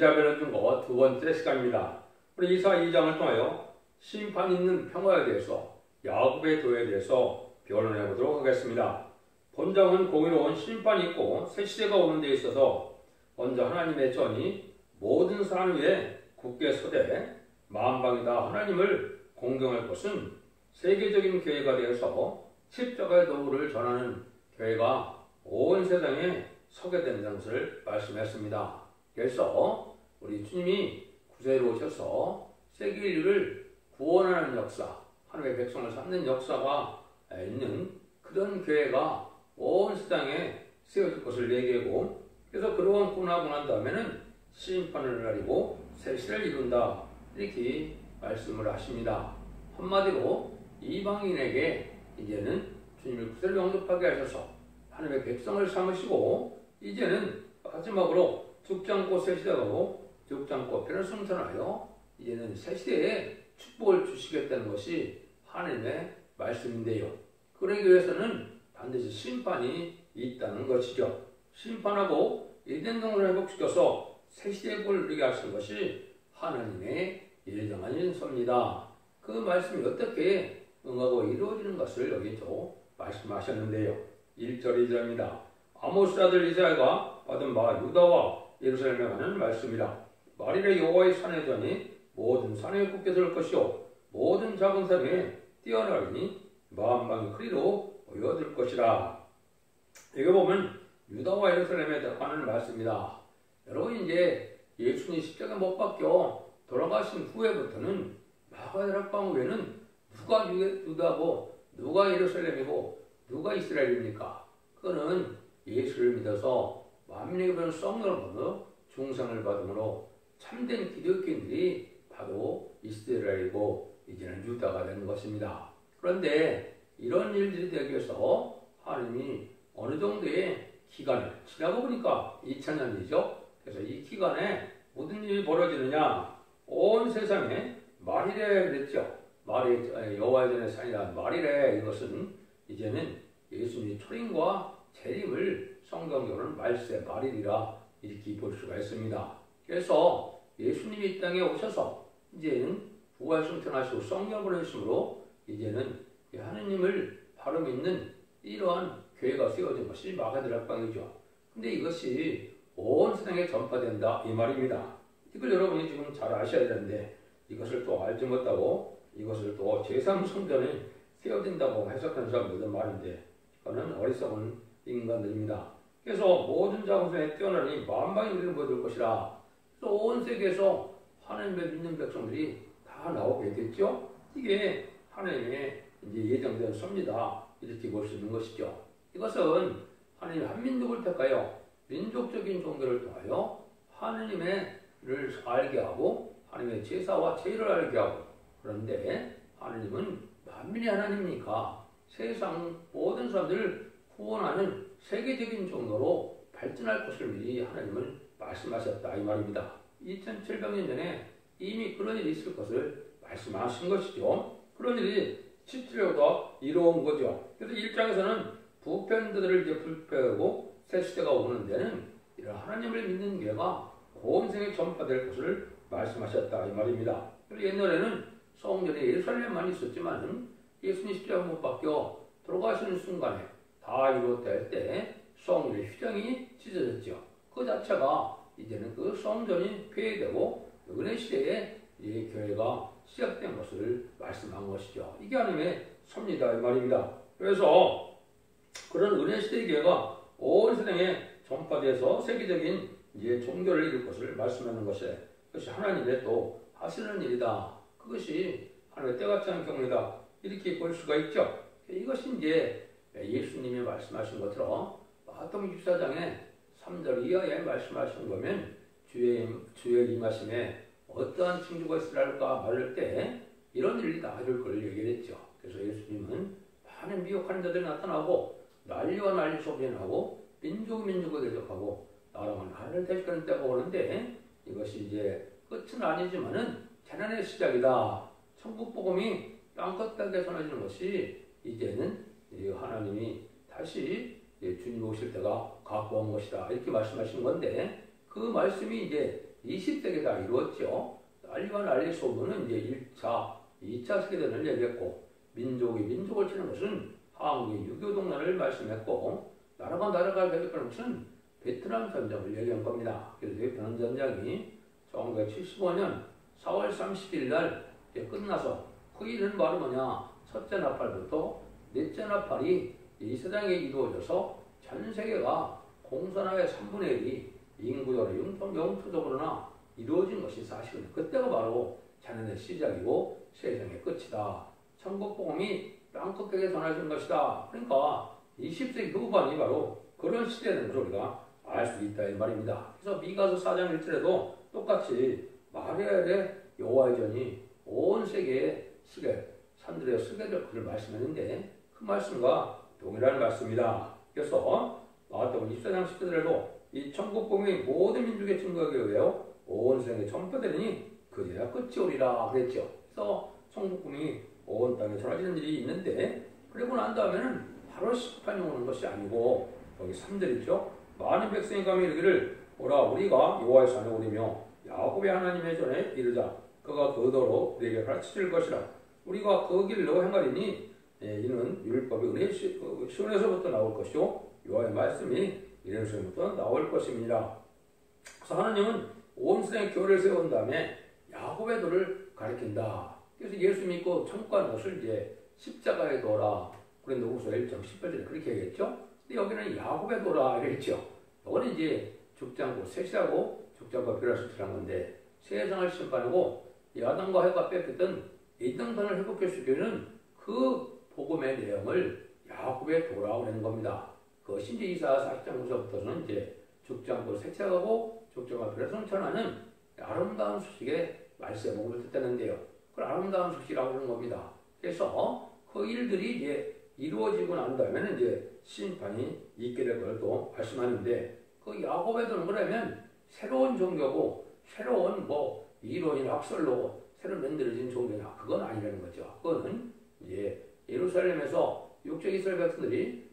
기자변론 중거 두 번째 시간입니다. 우리 이사 2장을 통하여 심판 있는 평화에 대해서 야곱의 도에 대해서 변론해 보도록 하겠습니다. 본장은 공의로운 심판이 있고 새 시대가 오는 데 있어서 먼저 하나님의 전이 모든 사람 위에 굳게 서되 만방이다 하나님을 공경할 것은 세계적인 교회가 되어서 십자가의 도구를 전하는 교회가 온 세상에 서게 된다는 것을 말씀했습니다. 그래서 우리 주님이 구세로 오셔서 세계 인류를 구원하는 역사, 하나님의 백성을 삼는 역사가 있는 그런 교회가 온 세상에 세워질 것을 얘기하고, 그래서 그러한 구원하고 난 다음에는 심판을 가리고 새 시대를 이룬다, 이렇게 말씀을 하십니다. 한마디로 이방인에게 이제는 주님을 구세로 영접하게 하셔서 하나님의 백성을 삼으시고, 이제는 마지막으로 죽지 않고 새 시대가 오고 죽지 않고 편을 승천하여 이제는 새 시대에 축복을 주시겠다는 것이 하나님의 말씀인데요. 그러기 위해서는 반드시 심판이 있다는 것이죠. 심판하고 에덴 동산을 회복시켜서 새 시대의 꼴을 누리게 하시는 것이 하나님의 예정한 인서입니다. 그 말씀이 어떻게 응하고 이루어지는 것을 여기 또 말씀하셨는데요. 1절 2절입니다. 아모스 아들 이사야가 받은 바 유다와 예루살렘에 관한 말씀이라. 말일에 여호와의 산의 전이 모든 산에 굳게 설 것이요 모든 작은 산에 뛰어나리니 만방의 크리로 모여들 것이라. 여기 보면 유다와 예루살렘에 관한 말씀이다. 여러분, 이제 예수님 십자가에 못 박혀 돌아가신 후에부터는 마가다락방 후에는 누가 유다고 누가 예루살렘이고 누가 이스라엘입니까? 그거는 예수를 믿어서 만민에게 받은 성령으로 중상을 받음으로 참된 기독교인들이 바로 이스라엘이고 이제는 유다가 되는 것입니다. 그런데 이런 일들이 되기 위해서 하나님이 어느 정도의 기간을 지나고 보니까 2000년이죠. 그래서 이 기간에 모든 일이 벌어지느냐, 온 세상에 말이래 그랬죠. 말이 여호와의 전의 산이라 말이래. 이것은 이제는 예수님의 초림과 재림을 성경적으로는 말세 말일이라 이렇게 볼 수가 있습니다. 그래서 예수님이 이 땅에 오셔서 이제는 부활승천하시고 성령을 보내심으로 이제는 하느님을 바로 믿는 이러한 교회가 세워진 것이 마가다락방이죠. 근데 이것이 온 세상에 전파된다, 이 말입니다. 이걸 여러분이 지금 잘 아셔야 되는데 이것을 또 알지 못하고 이것을 또 제3성전에 세워진다고 해석하는 사람들은 말인데, 그거는 어리석은 인간들입니다. 그래서 모든 자원에 뛰어나니 만방이 우리를 보여줄 것이라. 그래서 온 세계에서 하나님의 믿는 백성들이 다 나오게 됐죠. 이게 하나님의 이제 예정된 섭니다. 이렇게 볼 수 있는 것이죠. 이것은 하나님 한민족을 택하여 민족적인 종교를 통하여 하나님을 알게 하고 하나님의 제사와 제의를 알게 하고, 그런데 하나님은 만민의 하나님이니까 세상 모든 사람들을 구원하는 세계적인 종교로 발전할 것을 미리 하나님은 말씀하셨다, 이 말입니다. 2700년 전에 이미 그런 일이 있을 것을 말씀하신 것이죠. 그런 일이 실제로도 이루어온 거죠. 그래서 1장에서는 부편들을 이제 불패하고 새 시대가 오는 데는 이런 하나님을 믿는 교회가 온 세계에 전파될 것을 말씀하셨다, 이 말입니다. 그리고 옛날에는 성전에 예루살렘만 있었지만 예수님 십자가 못 박혀 돌아가시는 순간에 다 이루어질 때 성전의 휘장이 찢어졌죠. 그 자체가 이제는 그 성전이 폐해되고 은혜 시대에 이 교회가 시작된 것을 말씀한 것이죠. 이게 하나님의 섭니다, 이 말입니다. 그래서 그런 은혜 시대의 교회가 온 세상에 전파돼서 세계적인 이제 종교를 이룰 것을 말씀하는 것이 하나님의 또 하시는 일이다. 그것이 하나님의 때같지 않은 경우이다, 이렇게 볼 수가 있죠. 이것이 이제 예수님이 말씀하신 것처럼 마태복음 24장에 3절 이하에 말씀하신 거면 주의 임하심에 어떠한 징조가 있으랄까 말할 때 이런 일이 나아질 걸 얘기했죠. 그래서 예수님은 많은 미혹하는 자들이 나타나고 난리와 난리 소리가 나고 민족을 대적하고 나라와 나라를 대적하는 때가 오는데, 이것이 이제 끝은 아니지만은 재난의 시작이다. 천국 복음이 땅끝 땅에 전해지는 것이 이제는 하나님이 다시 주님 오실 때가 가까운 것이다, 이렇게 말씀하시는 건데, 그 말씀이 이제 20세기 다 이루었죠. 난리와 난리 소문은 이제 1차, 2차 세계대전을 얘기했고, 민족이 민족을 치는 것은 한국의 6.25 동란을 말씀했고, 나라가 나라가 대립하는 것은 베트남 전쟁을 얘기한 겁니다. 그래서 베트남 전쟁이 1975년 4월 30일 날 끝나서 그 일은 바로 뭐냐? 첫째 나팔부터 넷째 나팔이 이 세상에 이루어져서 전 세계가 공산화의 3분의 1이 인구적으로 영토적으로나 이루어진 것이 사실은 그때가 바로 자연의 시작이고 세상의 끝이다. 천국복음이 땅끝에게 전해진 것이다. 그러니까 20세기 후반이 바로 그런 시대라는 것을 우리가 알 수 있다 이 말입니다. 그래서 미가서 4장 1절에도 똑같이 마리아의 여호와의 전이 온 세계에 산들에 쓰게 될 것을 말씀했는데 그 말씀과 동일한 말씀입니다. 그래서 마태복음 24장 10절에도 이 천국복음이 모든 민족의 증거하기 위하여 온 세상에 전파되리니 그제야 끝이 오리라 그랬죠. 그래서 천국복음이 온 땅에 전해지는 일이 있는데 그리고 난 다음에는 바로 심판이 오는 것이 아니고 여기 3절 있죠. 많은 백성이 가며 이르기를 오라 우리가 여호와의 산에 오리며 야곱의 하나님의 전에 이르자 그가 그 도로 우리에게 가르치실 것이라 우리가 그 길로 행하리니 이는 율법이 은혜 시온에서부터 나올 것이요 여호와의 말씀이 이레수에서부터 나올 것입니다. 그래서 하나님은 온 세상에 교회를 세운 다음에 야곱의 도를 가리킨다. 그래서 예수 믿고 천국 가는 것을 이제 십자가의 도라 고린도후서 1장 18절에 그렇게 얘기했죠. 근데 여기는 야곱의 도라 이랬죠. 이거는 이제 죽장고 셋이라고 죽장과 비라스트란 건데 세상을 심판하고 아담과 해가 뺏겼던 이등산을 회복시키는 그 복음의 내용을 야곱의 도라고 하는 겁니다. 그것이 이제 이사야 40장부터는 이제 죽장고 셋째하고 죽장과 비라스트를 전하는 아름다운 소식의 말씀의 복음을 듣다는데요. 그걸 아름다운 소식이라고 하는 겁니다. 그래서 그 일들이 이제 이루어지고 난 다음에는 이제 심판이 있게 될 걸 또 말씀하는데 그 야곱의 도는 그러면 새로운 종교고 새로운 이론이나 학설로 새로 만들어진 종교냐 그건 아니라는 거죠. 그거는 이제 예루살렘에서 육적 이스라엘 백성들이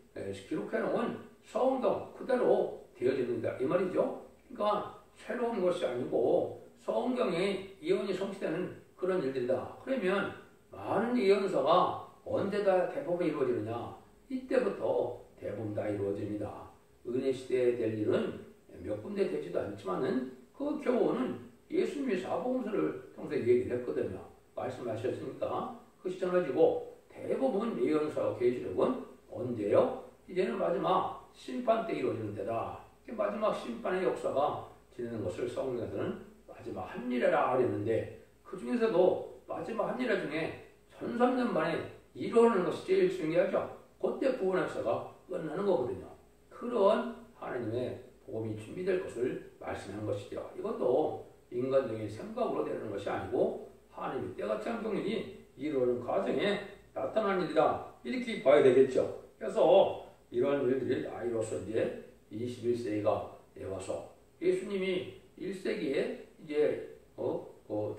기록해 놓은 성경 그대로 되어집니다. 이 말이죠. 그러니까 새로운 것이 아니고 성경에 예언이 성취되는 그런 일들이다. 그러면 많은 예언서가 언제 다 대부분 이루어지느냐? 이때부터 대부분 다 이루어집니다. 은혜 시대에 될 일은 몇 군데 되지도 않지만은 그 교훈은 예수님이 사복음서를 통해서 얘기를 했거든요. 말씀하셨으니까 그 시청해지고 대부분 예언서 계시록은 언제요? 이제는 마지막 심판 때 이루어지는 데다. 마지막 심판의 역사가 지내는 것을 성경에서는 마지막 한일회라 그랬는데 그 중에서도 마지막 한일회 중에 1300년 만에 이루어지는 것이 제일 중요하죠. 그때 구원 역사가 끝나는 거거든요. 그런 하나님의 복음이 준비될 것을 말씀한 것이죠. 이것도 인간적인 생각으로 되는 것이 아니고 하나님의 때같이 한 경륜이 이루어지는 과정에 나타난 일이다. 이렇게 봐야 되겠죠. 그래서 이런 일들이 다 이뤄서 이제 21세기가 와서 예수님이 1세기에 이제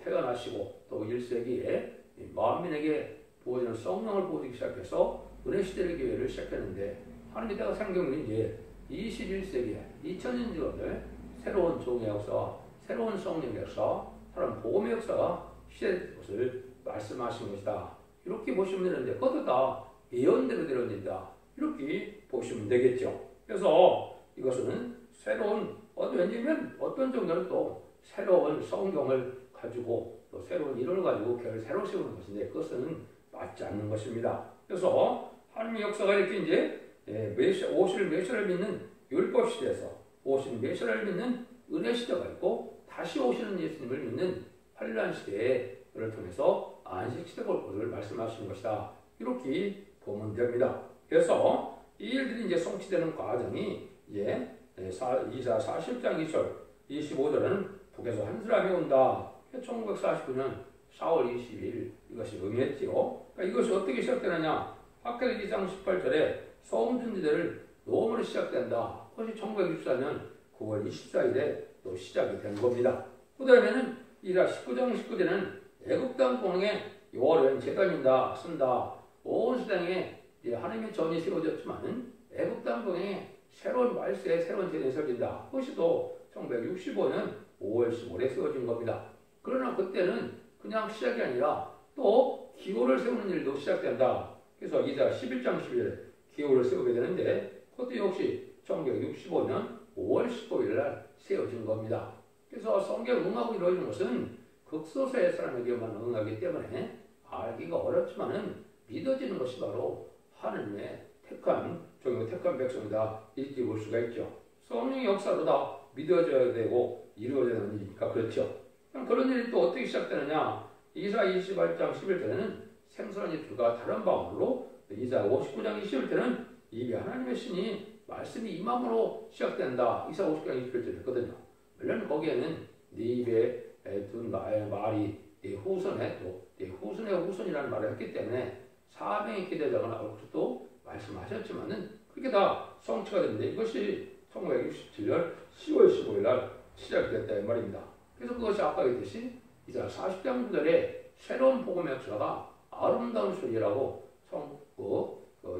태어나시고 또 1세기에 만민에게 부어지는 성령을 부어주기 시작해서 은혜 시대의 기회를 시작했는데 하나님의 때가 생경이 이제 21세기에 2000년 전에 새로운 종의 역사와 새로운 성령 역사, 새로운 복음의 역사가 시작될 것을 말씀하신 것이다. 이렇게 보시면 되는데 그것도 다 예언대로 되는 일이다. 이렇게 보시면 되겠죠. 그래서 이것은 새로운 왜냐면 어떤 종교는 또 새로운 성경을 가지고 또 새로운 이론을 가지고 교회를 새로 세우는 것인데 그것은 맞지 않는 것입니다. 그래서 하나님의 역사가 이렇게 이제 오실 메시아를 믿는 율법 시대에서 오실 메시아를 믿는 은혜 시대가 있고 다시 오시는 예수님을 믿는 환란 시대를 통해서 안식 시대가 올 것을 말씀하시는 것이다. 이렇게 보면 됩니다. 그래서 이 일들이 이제 성취되는 과정이 이제 이사 40장 2절 25절은 북에서 한 사람이 온다. 1949년 4월 20일 이것이 의미했지요. 그러니까 이것이 어떻게 시작되느냐? 학계일 2장 18절에 소음전지대를 놓음으로 시작된다. 그것이 1964년 9월 24일에 또 시작이 된 겁니다. 그 다음에는 이라 19장 19절에는 애굽 땅 공에 여호와를 제단인다 쓴다. 온 세상에 이제 하나님의 전이 세워졌지만은 애굽 땅 공에 새로운 말세에 새로운 전이 세워진다. 그것이 또 1965년 5월 15일에 세워진 겁니다. 그러나 그때는 그냥 시작이 아니라 또 기호를 세우는 일도 시작된다. 그래서 이사 11장 11일에 기호를 세우게 되는데 그것도 역시 1965년 5월 15일 날 세워진 겁니다. 그래서 성경 응하고 이루어진 것은 극소수의 사람에게만 응하기 때문에 알기가 어렵지만은 믿어지는 것이 바로 하느님의 택한 백성이다. 이렇게 볼 수가 있죠. 성령의 역사로 다 믿어져야 되고 이루어져야 되는 일이니까 그렇죠. 그럼 그런 일이 또 어떻게 시작되느냐? 이사 28장 11절에는 생선한 입술과 다른 방언으로, 이사 59장 21절에는 입에 하나님의 신이 말씀이 임함으로 시작된다. 이사 50장 21절에 했거든요. 물론 거기에는 네 입에 둔 말이 네 후손의 후손이라는 말을 했기 때문에 사명이 기대되거나 또 말씀하셨지만은 그게 다 성취가 됩니다. 이것이 1967년 10월 15일 날 시작됐다 이 말입니다. 그래서 그것이 아까 얘기했듯이 이사 40장 9절에 새로운 복음의 역사가 아름다운 소리라고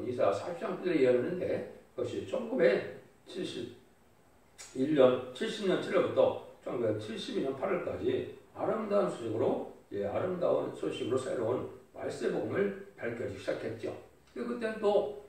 이사 40장 9절에 이어졌는데 그것이 1970년 7월부터 1972년 8월까지 아름다운 소식으로 새로운 말씀의 복음을 밝혀지기 시작했죠. 그때는 또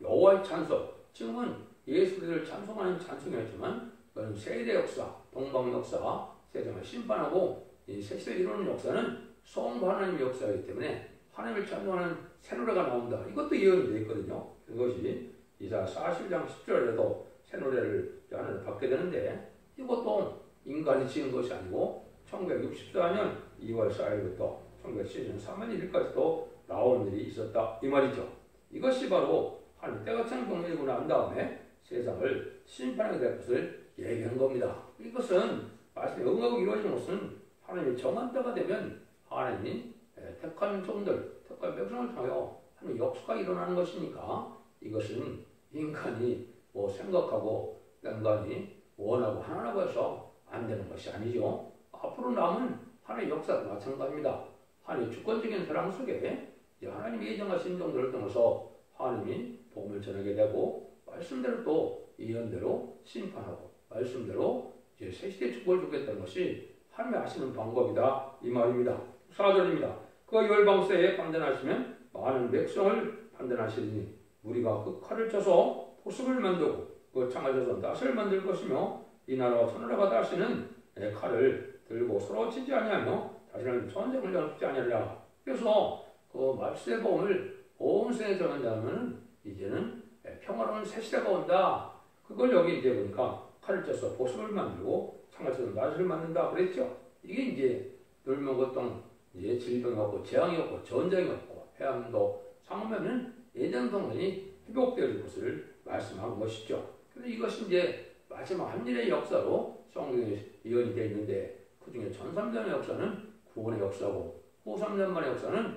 여호와의 찬송, 지금은 예수를 찬송하는 찬송이었지만 그건 세대 역사, 동방 역사, 세상을 심판하고 세시를 이루는 역사는 성부 하나님의 역사이기 때문에 하나님을 찬송하는 새 노래가 나온다. 이것도 예언이 되어 있거든요. 그것이 이사 40장 10절에도 새 노래를 하나를 받게 되는데 이것도 인간이 지은 것이 아니고 1964년 2월 4일부터 1970년 3월 1일까지도 나온 일이 있었다. 이 말이죠. 이것이 바로 하나님 때가 찬 경륜이고 난 다음에 세상을 심판하게 될 것을 얘기한 겁니다. 이것은 말씀에 응하고 이루어지는 것은 하나님이 정한 때가 되면 하나님이 택한 종들, 택한 백성을 통하여 하나님의 역사가 일어나는 것이니까 이것은 인간이 생각하고 인간이 원하고 하나라고 해서 안 되는 것이 아니죠. 앞으로 남은 하나님의 역사도 마찬가지입니다. 하나님의 주권적인 사랑 속에 하나님이 예정하신 종들을 통해서 하나님이 복음을 전하게 되고 말씀대로 또 예언대로 심판하고 말씀대로 새 시대의 축복을 주겠다는 것이 하나님이 하시는 방법이다. 이 말입니다. 4절입니다. 그 열방세에 판단하시면 많은 백성을 판단하시리니 우리가 그 칼을 쳐서 보습을 만들고 그 창을 쳐서 낫을 만들 것이며 이 나라와 천나라가 다시는 칼을 들고 서로 치지 아니하며 다시는 전쟁을 연습지 아니하리라. 그래서 그 말씀의 복음을 온 세상에 전한다면 이제는 평화로운 새 시대가 온다. 그걸 여기 이제 보니까 칼을 쳐서 보습을 만들고 창을 쳐서 낫을 만든다 그랬죠. 이게 이제 멸망고통 이제 질병이 없고 재앙이 없고 전쟁이 없고 해양도 상하면은 예전 동안이 회복될 것을 말씀한 것이죠. 그래서 이것이 이제 마지막 한일의 역사로 성경에 예언이 되어 있는데 그 중에 전 3년의 역사는 구원의 역사고 후 3년만의 역사는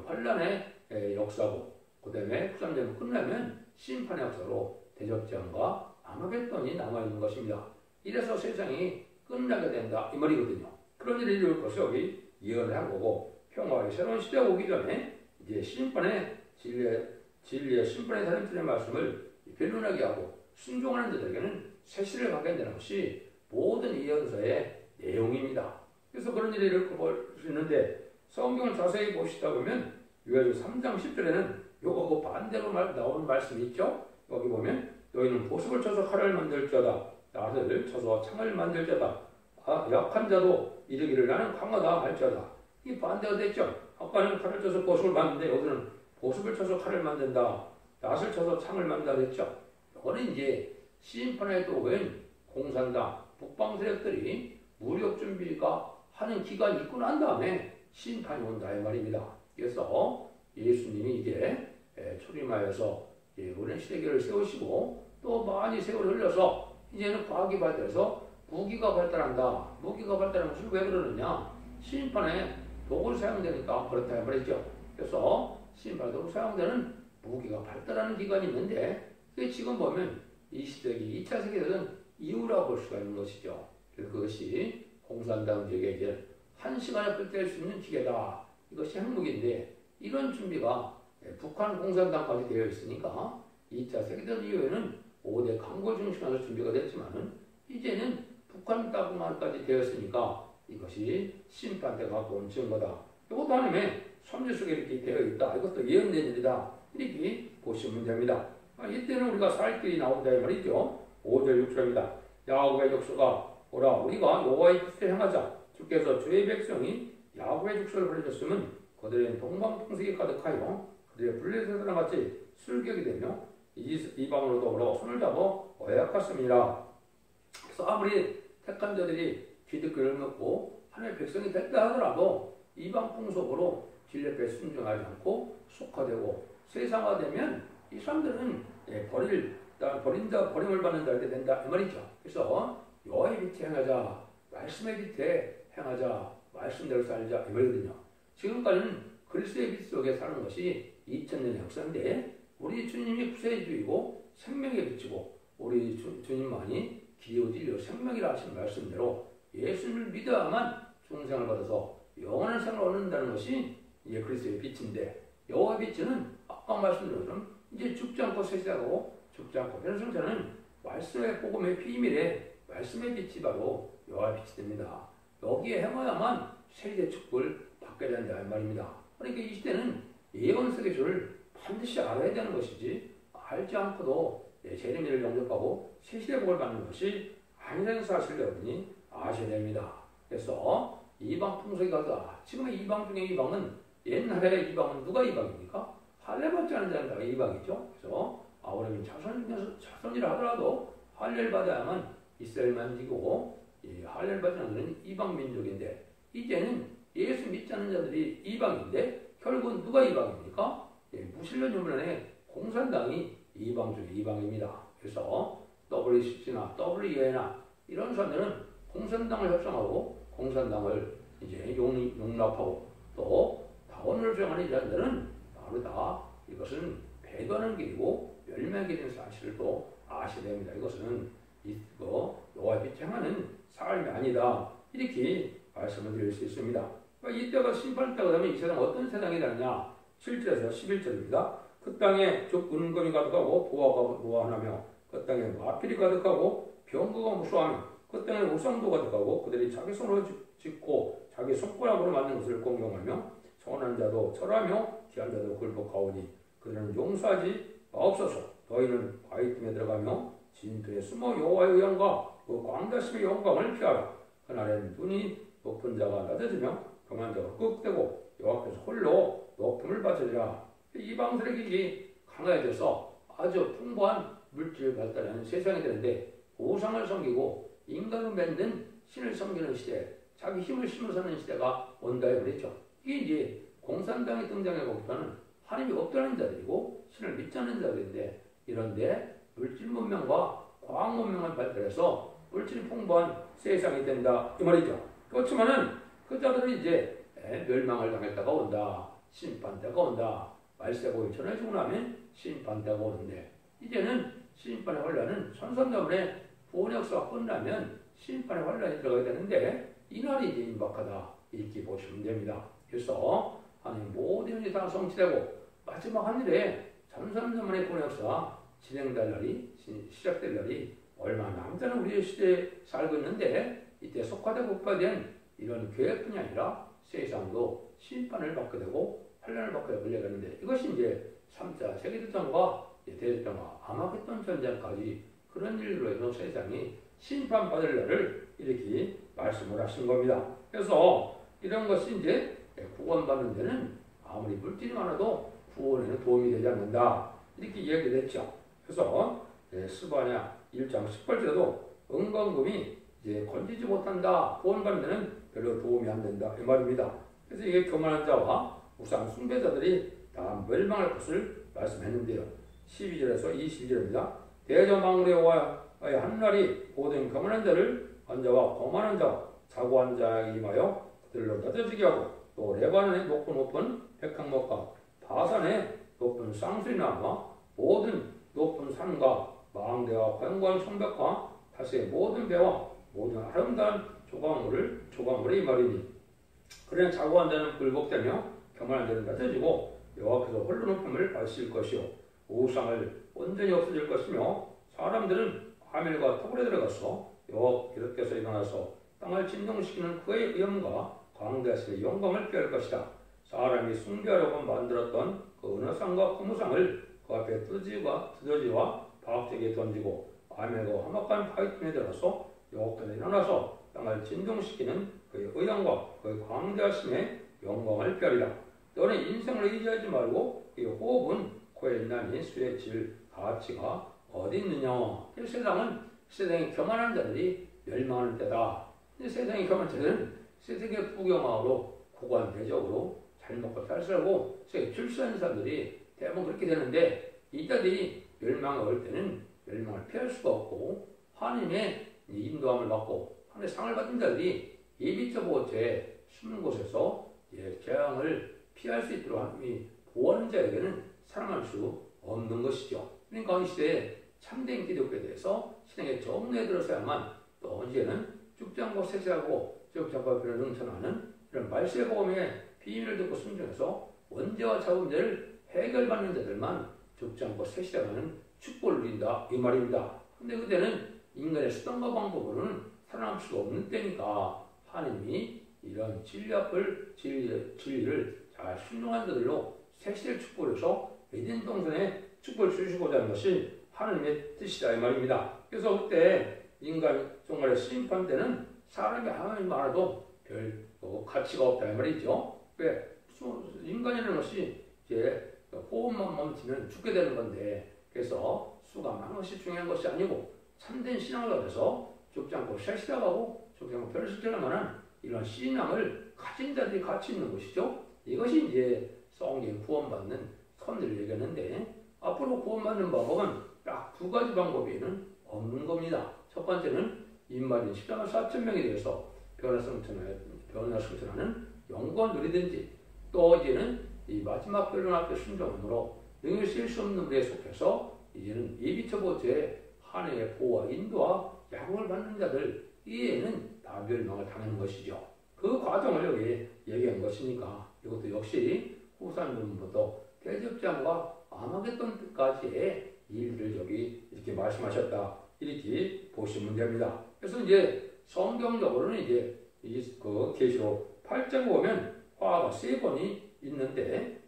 환란의 역사고 그 다음에 후 3년 끝나면 심판의 역사로 대적전과 아마겟돈이 남아있는 것입니다. 이래서 세상이 끝나게 된다 이 말이거든요. 그런 일이 이룰 것을 여기 예언을 한 거고 평화의 새로운 시대가 오기 전에 이제 심판의 진리의 심판의 사람들의 말씀을 변론하게 하고 순종하는 자들에게는 새 시를 갖게 된다는 것이 모든 예언서의 내용입니다. 그래서 그런 일이 이룰 수 있는데 성경을 자세히 보시다 보면 요한일서 3장 10절에는 요거 반대로 나오는 말씀이 있죠. 여기 보면 너희는 보습을 쳐서 칼을 만들자다. 낫을 쳐서 창을 만들자다. 약한 자도 이르기를 나는 강하다 할자다. 이 반대가 됐죠. 아까는 칼을 쳐서 보습을 만드는데 여기는 보습을 쳐서 칼을 만든다. 낫을 쳐서 창을 만든다 했죠. 이거는 이제 심판의 도구인 공산당, 북방 세력들이 무력 준비가 하는 기간이 있고 난 다음에 심판이 온다 이 말입니다. 그래서 예수님이 이제 초림하여서 오랜 시대계를 세우시고 또 많이 세월을 흘려서 이제는 과학이 발달해서 무기가 발달한다. 무기가 발달하는 것을 왜 그러느냐? 심판에 도구를 사용되니까 그렇다 이 말이죠. 그래서 심판에 도구를 사용되는 무기가 발달하는 기간이 있는데 그게 지금 보면 이 시대기 2차 세계대전 이후라고 볼 수가 있는 것이죠. 그래서 그것이 공산당 지역에 이제 1시간에 뿔뗄 수 있는 기계다. 이것이 핵무기인데 이런 준비가 북한 공산당까지 되어 있으니까 2차 세계대전 이후에는 5대 강국 중심으로 준비가 됐지만은 이제는 북한 땅만까지 되었으니까 이것이 심판 때 갖고 온 증거다. 이것도 하나님의 섭리 속에 이렇게 되어 있다. 이것도 예언된 일이다. 이렇게 보시면 됩니다. 이때는 우리가 살 길이 나온다 이 말이죠. 5절 6절입니다. 야곱의 족속아 오라 우리가 여호와의 뜻을 행하자. 주께서 주의 백성이 야곱의 족속을 버려줬으면 그들의 동방풍색이 가득하여 그들의 블레셋 사람 같이 술격이 되며 이방으로 더불어 손을 잡아 어약하습니다. 그래서 아무리 택한 자들이 기득권을 먹고 하나님의 백성이 됐다 하더라도 이방 풍속으로 진례에 순종하지 않고 속화되고 세상화되면 이 사람들은 버림을 받는 자들이 된다 이 말이죠. 그래서 여호와의 빛에 행하자, 말씀의 빛에 행하자, 말씀대로 살자 이 말이거든요. 지금까지는 그리스도의 빛 속에 사는 것이 2000년의 역사인데 우리 주님이 구세주이고 생명의 빛이고 우리 주님만이 기후 진리요 생명이라 하신 말씀대로 예수님을 믿어야만 중생을 받아서 영원한 생을 얻는다는 것이 이제 그리스도의 빛인데 여호와의 빛은 아까 말씀드린 것처럼 이제 죽지 않고 세세하고 죽지 않고 변성자는 말씀의 복음의 비밀에 말씀의 빛이 바로 여호와의 빛이 됩니다. 여기에 행하야만 세대 축복을 받게 된다 이 말입니다. 그러니까 이 시대는 예언 세계주를 반드시 알아야 되는 것이지 알지 않고도 재림일을 영접하고 새시대 복을 받는 것이 아니라는 사실을 여러분이 아셔야 됩니다. 그래서 이방 풍속이 가다. 지금의 이방 중에 이방은 옛날에 이방은 누가 이방입니까? 할례 받지 않은 자는 다 이방이죠. 그래서 아브라함이 자손이라 하더라도 할례를 받아야만 이스라엘만 지고 할례를 받지 않는 자는 이방 민족인데 이제는 예수 믿지 않는 자들이 이방인데 결국은 누가 이방입니까? 무신론 유물론의 공산당이 이방 중에 이방입니다. 그래서 WCC나 WEA나 이런 사람들은 공산당을 협상하고 공산당을 이제 용납하고 또 다원을 주장하는 이들은 바로 다 이것은 배반의 길이고 멸망의 길인 사실을 또 아셔야 됩니다. 이것은 여호와의 빛에 행하는 삶이 아니다. 이렇게 말씀을 드릴 수 있습니다. 이때가 심판 때가 되면 이 세상 어떤 세상이 되느냐? 7절에서 11절입니다. 그 땅에 즉 은건이 가득하고 보화가 무한하며 그 땅에 마필이 가득하고 병거가 무수하며 그 땅에 우상도 가득하고 그들이 자기 손으로 짓고 자기 손가락으로 만든 것을 공경하며 선한 자도 철하며 귀한 자도 굴복하오니 그들은 용서하지 마옵소서. 너희는 바위 틈에 들어가며 진토에 숨어 여호와의 영광 그 광다심의 영광을 피하라. 그날엔 눈이 높은 자가 낮아지며 경한 자가 끄되고 여호와께서 홀로 높음을 받으리라. 이방들에게 강해져서 아주 풍부한 물질 발달하는 세상이 되는데 우상을 섬기고 인간을 만든 신을 섬기는 시대, 자기 힘을 심어서는 시대가 온다 그랬죠. 이게 이제 공산당이 등장해보기보다는 하나님이 없다는 자들이고 신을 믿지 않는 자들인데 이런데 물질 문명과 과학 문명을 발달해서 물질이 풍부한 세상이 된다 이 말이죠. 그렇지만은 그 자들은 이제 멸망을 당했다가 온다. 심판대가 온다. 말세복이 전해지고 나면 심판대가 오는데 이제는 심판의 환란은 선선자분의 구원의 역사가 끝나면 심판의 환란이 들어가야 되는데 이날이 이제 임박하다 이렇게 보시면 됩니다. 그래서 하나님 모든 일이 다 성취되고 마지막 한 일에 선선자분의 구원의 역사가 진행될 날이 시작될 날이 얼마 남지 않은 우리의 시대에 살고 있는데 이때 속화되고 국가된 이런 교회뿐이 아니라 세상도 심판을 받게 되고 환란을 받게 되는데 이것이 이제 3차 세계대전과 대전과 아마겟돈 전쟁까지 그런 일로 해서 세상이 심판받을 날을 이렇게 말씀을 하신 겁니다. 그래서 이런 것이 이제 구원받는 데는 아무리 물질이 많아도 구원에는 도움이 되지 않는다. 이렇게 이야기를 했죠. 그래서 스바냐 1장 18절에도 은광금이 이제 건지지 못한다. 구원받는 데는 별로 도움이 안 된다. 이 말입니다. 그래서 이게 교만한 자와 우상 숭배자들이 다 멸망할 것을 말씀했는데요. 12절에서 22절입니다. 대저망울의 여호와의 한날이 모든 교만한 자를 환자와 거만한 자와 자고한 자에게 임하여 그들로 낮아지게 하고 또 레바논의 높은 백향목과 바산의 높은 쌍수리나무와 모든 높은 산과 망대와 광고한 성벽과 다시의 모든 배와 모든 아름다운 조각물의 말이니 그러나 자고한 자는 굴복되며 교만한 자는 낮아지고 여호와께서 홀로 높음을 받으실 것이요 우상을 온전히 없어질 것이며 사람들은 하멜과 토굴에 들어가서 여호와께서 일어나서 땅을 진동시키는 그의 위엄과 광대하심의 영광을 피할 것이다. 사람이 숭배하려고 만들었던 그 어느 상과 그 무상을 그 앞에 두더지와 박제기에 던지고 아멜과 화목한 파이tum에 들어서 여호와께서 일어나서 땅을 진동시키는 그의 의형과 그의 광대하심의 영광을 피하리라. 너는 인생을 의지하지 말고 이 호흡은 코에 있나니 수의 질 가치가 어디 있느냐. 세상이 교만한 자들이 멸망하는 때다. 세상이 교만한 자들은 세상의 부경함으로 고관대적으로 잘 먹고 잘 살고 세계 출세하는 사람들이 대부분 그렇게 되는데, 이들이 멸망을 올 때는 멸망을 피할 수가 없고 하나님의 인도함을 받고 하나님의 상을 받은 자들이 예비처 보호처에 숨은 곳에서 재앙을 피할 수 있도록 하나님이 보호하는 자에게는 사랑할 수 없는 것이죠. 그러니까 이 시대에 참된 기독교에 대해서 신앙의 정리에 들어서야만 또 이제는 죽지 않고 쇠퇴하고 적자과 변을 능천하는 이런 말세의 복음의 비밀을 듣고 순종해서 원죄와 자범죄를 해결받는 자들만 죽지 않고 쇠퇴하는 축복을 누린다 이 말입니다. 근데 그때는 인간의 수단과 방법으로는 살아남을 수가 없는 때니까 하나님이 이런 진리를 잘 순종한 자들로 새 축복을 해서 에덴 동산에 축복을 주시고자 하는 것이 하나님의 뜻이다 이 말입니다. 그래서 그때 인간 정말의 심판 때는 사람이 아무리 많아도 별 가치가 없다 이 말이죠. 왜? 인간이라는 것이 이제 호흡만 멈추면 죽게 되는 건데, 그래서 수가 많은 것이 중요한 것이 아니고 참된 신앙을 얻어서 죽지 않고 쇠시다가고 죽지 않고 별을 실천할 만한 이런 신앙을 가진 자들이 가치 있는 것이죠. 이것이 이제 성경 구원받는 선들을 얘기하는데, 앞으로 구원받는 방법은 딱 두 가지 방법에는 없는 겁니다. 첫 번째는 인마진 14만 4천 명에 대해서 변화 승천하는 영광을 누리든지, 또 이제는 이 마지막 변론 앞에 순종함으로 능히 쓸 수 없는 물에 속해서 이제는 예비처 보호처에 하나님의 보호와 인도와 양을 받는 자들 이에는 다 멸망을 당하는 것이죠. 그 과정을 여기 얘기한 것이니까 이것도 역시 후산문부터 대접장과 아마겟돈까지의 일들을 여기 이렇게 말씀하셨다 이렇게 보시면 됩니다. 그래서 이제 성경적으로는 이제 그 계시록 8장에 보면 화가 3번이 있는데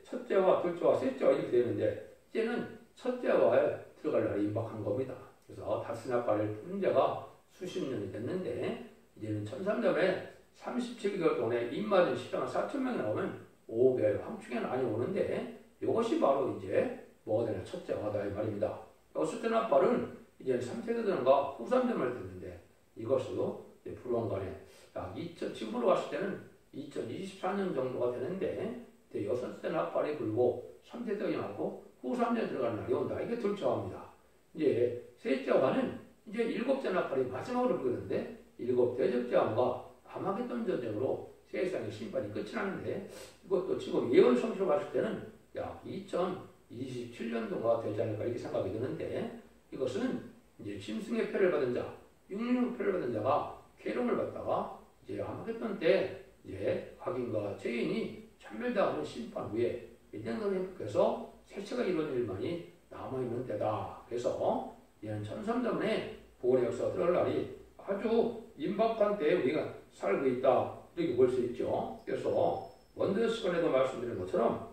첫째와 둘째와 셋째와 이렇게 되는데, 이제는 첫째 화에 들어갈 날이 임박한 겁니다. 그래서 다스나파를 푼 지가 수십 년이 됐는데, 이제는 천삼점에 37개월 동안에 입맞은 14만 4천 명이 나오면 5개월 황충에 많이 오는데, 이것이 바로 이제 뭐가 되냐 첫째 화다 이 말입니다. 스테나팔은 이제 3세대들과 후삼점을 듣는데, 이것으로 불원간에 지금으로 봤을 때는 2024년 정도가 되는데, 여섯 스테나팔이 불고 3세대가 나고 후삼점에 들어가는 날이 온다. 이게 둘째 화입니다. 이제 셋째 화는 이제 7째 나팔이 마지막으로 불거는데, 7 대접제 화가 아마겟돈 전쟁으로 세상의 심판이 끝이 나는데, 이것도 지금 예언 성취로 봤을 때는 약 2027년도가 되지 않을까 이렇게 생각이 드는데, 이것은 이제 짐승의 표를 받은 자, 육륜의 표를 받은 자가 쾌령을 받다가 이제 아마겟돈 때 이제 악인과 죄인이 참멸당하는 심판 후에 에덴 행복해서 세체가 이루어진 일만이 남아있는 때다. 그래서 이는 천삼점에 보훈의 역사가 들어갈 날이 아주 임박한 때에 우리가 살고 있다 이렇게 볼 수 있죠. 그래서 원더 시간에도 말씀드린 것처럼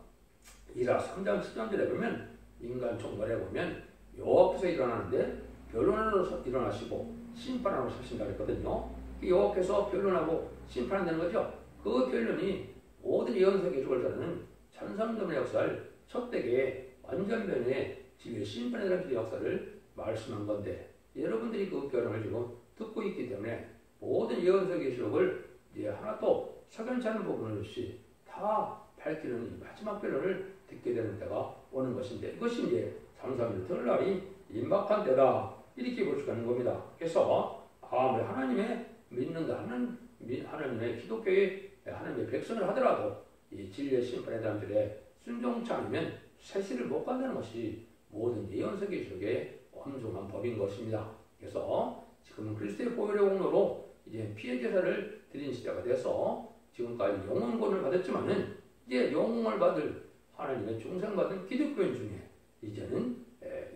이라 3장 10장절에 보면 인간 종말에 보면 여호와께서 일어나는데 변론으로 일어나시고 심판하러 사신다 그랬거든요. 여호와께서 변론하고 심판되는 거죠. 그 변론이 모든 예언서 기록을 따르는 천삼점의 역사를 첫대에 완전변의 지위의 심판에 대한 역사를 말씀한 건데, 여러분들이 그 변론을 지금 듣고 있기 때문에 모든 예언서 기록을 이제 하나도 석연치 않은 부분을 없이 다 밝히는 이 마지막 변론을 듣게 되는 때가 오는 것인데, 이것이 이제 잠삼일 들날이 임박한 때다 이렇게 볼 수가 있는 겁니다. 그래서 아무리 하나님의 믿는다 하는 하나님의 기독교의 하나님의 백성을 하더라도 이 진리의 심판에 대한 줄에 순종치 않으면 세시를 못 간다는 것이 모든 예언서 기록의 엄중한 법인 것입니다. 그래서 지금은 그리스도의 보혈의 공로로 이제 피해 제사를 드린 시대가 돼서 지금까지 영원권을 받았지만은 이제 영원을 받을 하나님의 중생받은 기독교인 중에 이제는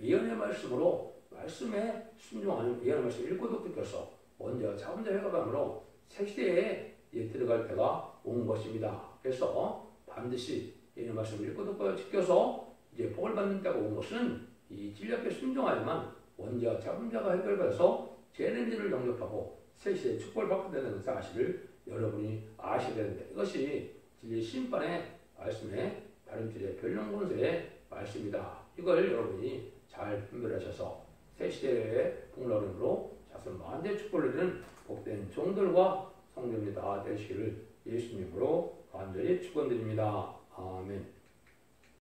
예언의 말씀으로 말씀에 순종하는 예언의 말씀 읽고 듣고서 먼저 자문자 회개감으로 새 시대에 들어갈 때가 온 것입니다. 그래서 반드시 예언의 말씀을 읽고 듣고 지켜서 이제 복을 받는 때가 온 것은 이 진리앞에 순종하야만 먼저 자문자가 해결받아서 죄인들을 영접하고 새 시대에 축복을 받게 되는 사실을 여러분이 아셔야 되는데, 이것이 진리 심판의 말씀의 다림질의 변론권세의 말씀이다. 이걸 여러분이 잘 분별하셔서 새 시대의 복락으로 자손 만대 축복을 누리는 복된 종들과 성도입니다 되시기를 예수님으로 간절히 축원드립니다. 아멘.